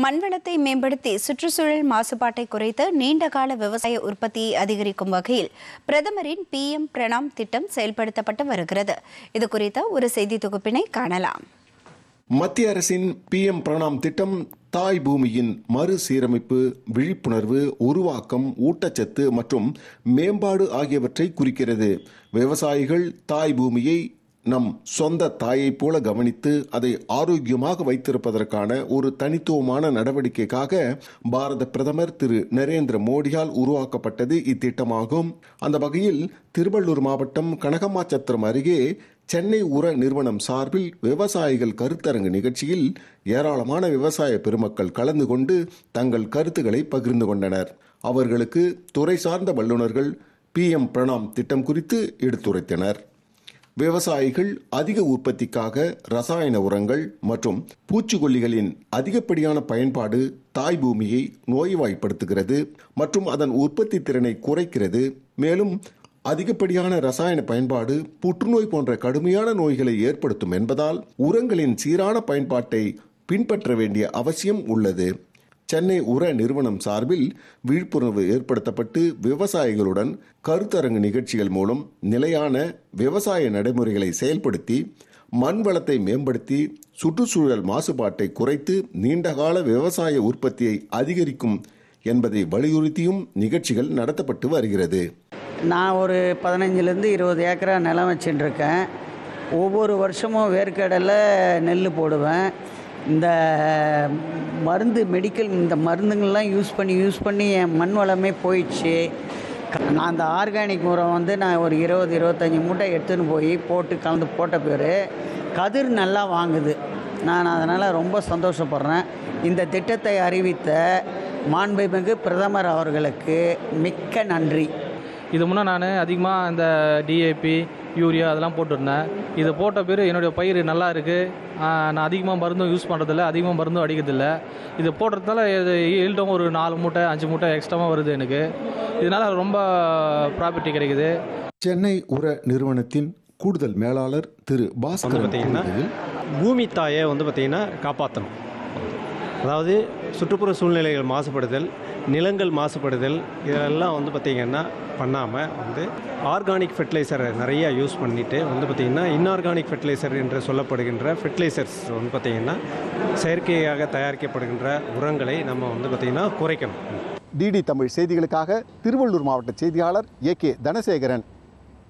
மண்வளத்தை மேம்படுத்தி சுற்றுச்சூழல் மாசுபாட்டை குறைத்து நீண்டகால விவசாய உற்பத்தியை அதிகரிக்கும் வகையில் பிரதமரின் PM பிரணாம் திட்டம் செயல்படுத்தப்பட்டு வருகிறது. இது குறித்த ஒரு செய்தி தொகுப்பினை காணலாம். மத்திய அரசின் PM பிரணாம் திட்டம் தாய் பூமியின் மறுசீரமைப்பு, விழிப்புணர்வு, உருவாக்கம், ஊட்டச்சத்து மற்றும் மேம்பாடு ஆகியவற்றை குறிக்கிறது. விவசாயிகள் தாய் பூமியை நம் சொந்த தாயைப் போல கவனித்து அதை ஆரோக்கியமாக வைத்திருப்பதற்கான ஒரு தனித்துவமான நடவடிக்கைக்காக பாரத பிரதமர் திரு நரேந்திர மோடியால் உருவாக்கப்பட்டது இத்திட்டமாகும். அந்த வகையில் திருவள்ளூர் மாவட்டம் கனகம்மாச்சத்திரம் அருகே சென்னை உர நிறுவனம் சார்பில் விவசாயிகள் கருத்தரங்கு நிகழ்ச்சியில் ஏராளமான விவசாய பெருமக்கள் கலந்து கொண்டு தங்கள் கருத்துக்களை பகிர்ந்து கொண்டனர். அவர்களுக்கு துறை சார்ந்த வல்லுநர்கள் PM பிரணாம் திட்டம் குறித்து எடுத்துரைத்தனர். விவசாயிகள் அதிக உற்பத்திக்காக ரசாயன உரங்கள் மற்றும் பூச்சிக்கொல்லிகளின் அதிகப்படியான பயன்பாடு தாய் பூமியை நோய்வாய்ப்படுத்துகிறது மற்றும் அதன் உற்பத்தி திறனை குறைக்கிறது. மேலும் அதிகப்படியான ரசாயன பயன்பாடு புற்றுநோய் போன்ற கடுமையான நோய்களை ஏற்படுத்தும் என்பதால் உரங்களின் சீரான பயன்பாட்டை பின்பற்ற வேண்டிய அவசியம் உள்ளது. சென்னை உர நிறுவனம் சார்பில் விழிப்புணர்வு ஏற்படுத்தப்பட்டு விவசாயிகளுடன் கருத்தரங்கு நிகழ்ச்சிகள் மூலம் நிலையான விவசாய நடைமுறைகளை செயல்படுத்தி மண் வளத்தை மேம்படுத்தி சுற்றுச்சூழல் மாசுபாட்டை குறைத்து நீண்டகால விவசாய உற்பத்தியை அதிகரிக்கும் என்பதை வலியுறுத்தியும் நிகழ்ச்சிகள் நடத்தப்பட்டு வருகிறது. நான் ஒரு 15லேருந்து 20 ஏக்கரா நிலம் வச்சுட்டு இருக்கேன். ஒவ்வொரு வருஷமும் வேர்க்கடலை நெல் போடுவேன். இந்த இந்த மருந்துங்கள்லாம் யூஸ் பண்ணி என் மண் வளமே போயிடுச்சு. நான் அந்த ஆர்கானிக் உரம் நான் ஒரு 20-25 மூட்டை எடுத்துன்னு போய் கலந்து போட்ட பேர் கதிர் நல்லா வாங்குது. நான் அதனால் ரொம்ப சந்தோஷப்படுறேன். இந்த திட்டத்தை அறிவித்த மாண்புமிகு பிரதமர் அவர்களுக்கு மிக்க நன்றி. இது முன்னே நான் அதிகமாக இந்த DAP, யூரியா அதெல்லாம் போட்டிருந்தேன். இதை போட்ட பேர் என்னுடைய பயிர் நல்லா இருக்குது. நான் அதிகமாக மருந்தும் யூஸ் பண்ணுறதில்ல, அதிகமாக மருந்தும் அடிக்கிறதில்ல. இது போடுறதுனால ஈல்டும் ஒரு 4 மூட்டை 5 மூட்டை எக்ஸ்ட்ராவாக வருது எனக்கு. இதனால் ரொம்ப ப்ராஃபிட் கிடைக்குது. சென்னை உர நிறுவனத்தின் கூடுதல் மேலாளர் திரு பாஸ்கர் பார்த்தீங்கன்னா பூமி தாயை பார்த்திங்கன்னா காப்பாற்றணும். அதாவது சுற்றுப்புற சூழ்நிலைகள் மாசுபடுதல், நிலங்கள் மாசுபடுதல், இதெல்லாம் பார்த்திங்கன்னா பண்ணாமல் ஆர்கானிக் ஃபெர்டிலைசரை நிறையா யூஸ் பண்ணிவிட்டு பார்த்திங்கன்னா இன்ஆர்கானிக் ஃபெர்டிலைசர் என்று சொல்லப்படுகின்ற ஃபெர்டிலைசர்ஸ் பார்த்திங்கன்னா செயற்கையாக தயாரிக்கப்படுகின்ற உரங்களை நம்ம பார்த்திங்கன்னா குறைக்கணும். DD தமிழ் செய்திகளுக்காக திருவள்ளூர் மாவட்ட செய்தியாளர் AK தனசேகரன்.